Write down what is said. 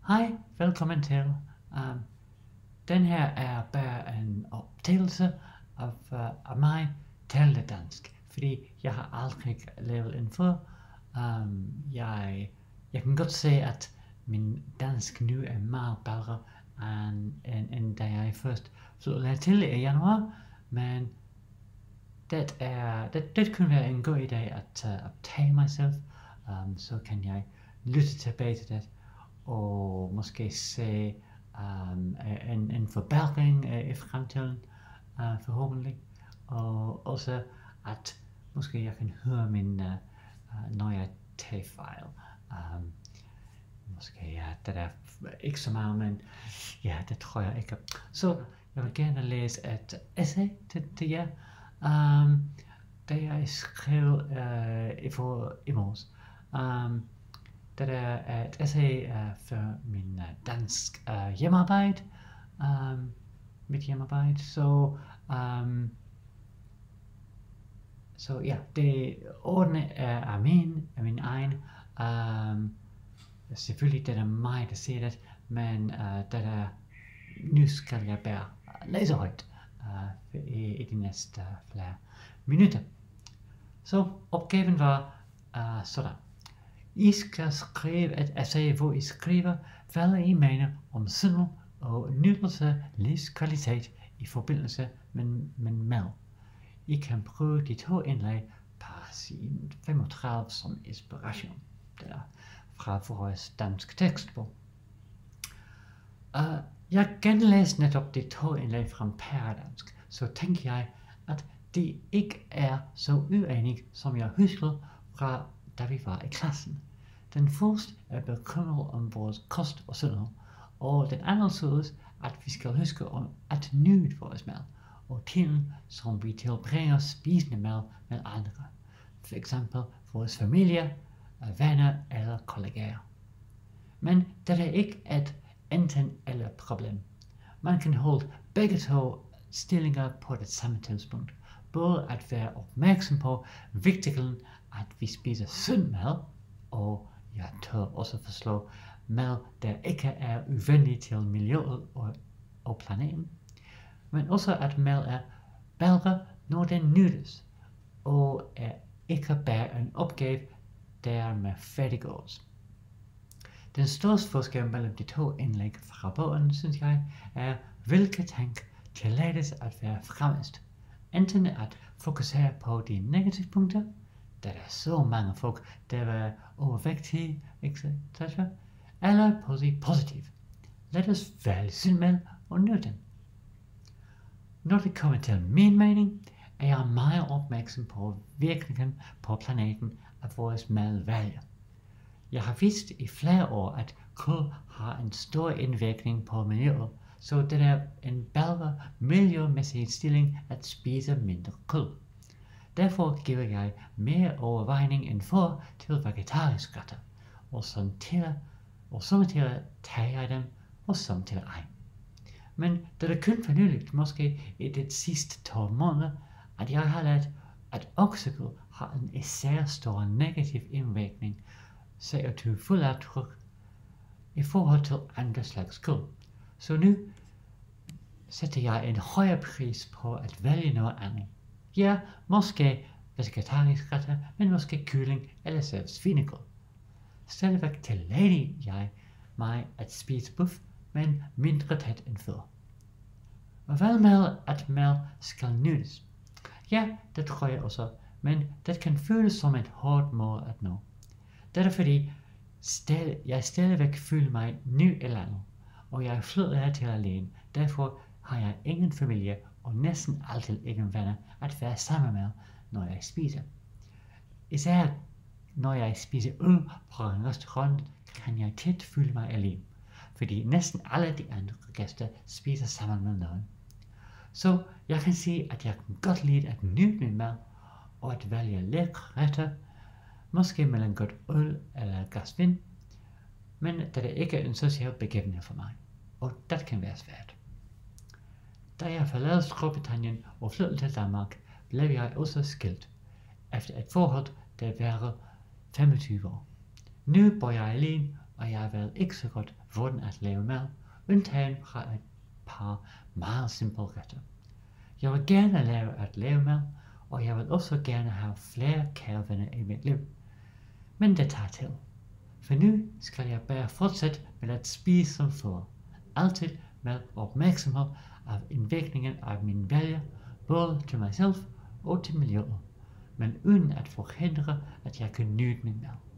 Hej, velkommen til. Den her er bare en optagelse af mig tale dansk, fordi jeg har aldrig lavet en før. Jeg kan godt se, at min dansk nu er meget bedre end da jeg først lagde til i januar, men det kunne være en god idé at optage mig selv, så kan jeg lytte tilbage til det og måske se en forbedring i fremtiden, forhåbentlig, og også at måske jeg kan høre når jeg tager fejl. Måske det er ikke så meget, men ja, det tror jeg ikke. Så jeg vil gerne læse et essay til jer, da jeg skrev i morges. Det er et essay for min dansk hjemmearbejde, mit hjemmearbejde, så ja, det ordene er min egen. Selvfølgelig det er mig, der siger det, men nu skal jeg bare læse højt i de næste flere minutter. Så opgaven var sådan. I skal skrive et essay, hvor I skriver, hvad I mener om syndel og nydelse livskvalitet i forbindelse med mad. I kan bruge de 2 indlæg på side 35 som inspiration. Det er fra vores dansk tekstbog. Jeg genlæste netop de 2 indlæg fra Paradansk, så tænker jeg, at de ikke er så uenige, som jeg husker fra da vi var i klassen. Den første er bekymret om vores kost og syndel, og den anden synes, at vi skal huske om at nyde vores mad, og tiden som vi tilbringer spisende mad med andre, for eksempel vores familie, venner eller kollegaer. Men det er ikke et enten eller problem. Man kan holde begge 2 stillinger på det samme tidspunkt. Både at være opmærksom på vigtigheden at vi spiser sund mad, og jeg tør også forslå mad, der ikke er uvenlig til miljøet og planeten, men også at mad er bedre, når den nydes, og er ikke bare en opgave, der med færdiggås. Den største forskel mellem de 2 indlæg fra bogen, synes jeg, er hvilke ting tillades at være fremmest. Enten at fokusere på de negative punkter, der er så mange folk, der er overvægtige, etc., eller på de positive. Lad os vælge sin mad og nyde den. Når det kommer til min mening, er jeg meget opmærksom på virkningen på planeten af vores madvalg. Jeg har vidst i flere år, at kul har en stor indvirkning på miljøet, så det er en bedre miljømæssig stilling at spise mindre kul. Derfor giver jeg mere overvejning end før til vegetariske retter, og samtidig tager jeg dem, og samtidig ej. Men det er kun for nyligt, måske i de sidste 12 måneder, at jeg har lært, at oksekød har en især stor negativ indvirkning, CO2-fodaftryk, i forhold til andre slags kød. Så nu sætter jeg en højere pris på at vælge noget andet. Ja, måske vegetarisk retter, men måske kylling eller selv svinekød. Stadigvæk tillader jeg mig at spise buff, men mindre tæt end før. Og hvad med at mad skal nydes? Ja, det tror jeg også, men det kan føles som et hårdt mål at nå. Det er fordi, jeg stadigvæk føler mig ny i landet, og jeg flytter hertil alene. Derfor har jeg ingen familie og næsten altid ingen venner at være sammen med, når jeg spiser. Især når jeg spiser øl på en restaurant, kan jeg tit føle mig alene, fordi næsten alle de andre gæster spiser sammen med nogen. Så jeg kan sige, at jeg kan godt lide at nyde min mad, og at vælge lækre retter, måske med en godt øl eller et glas vin, men det er ikke en social begivenhed for mig, og det kan være svært. Da jeg forlod Storbritannien og flyttede til Danmark, blev jeg også skilt, efter et forhold, der var 25 år. Nu bor jeg alene og jeg ved ikke så godt, hvordan at lave mad, undtagen fra et par meget simple retter. Jeg vil gerne lære at lave mad, og jeg vil også gerne have flere kære venner i mit liv. Men det tager til. For nu skal jeg bare fortsætte med at spise som før. Altid med opmærksomhed af indvirkningen af mine vælger, både til mig selv og til miljøet, men uden at forhindre, at jeg kan nyde min mad.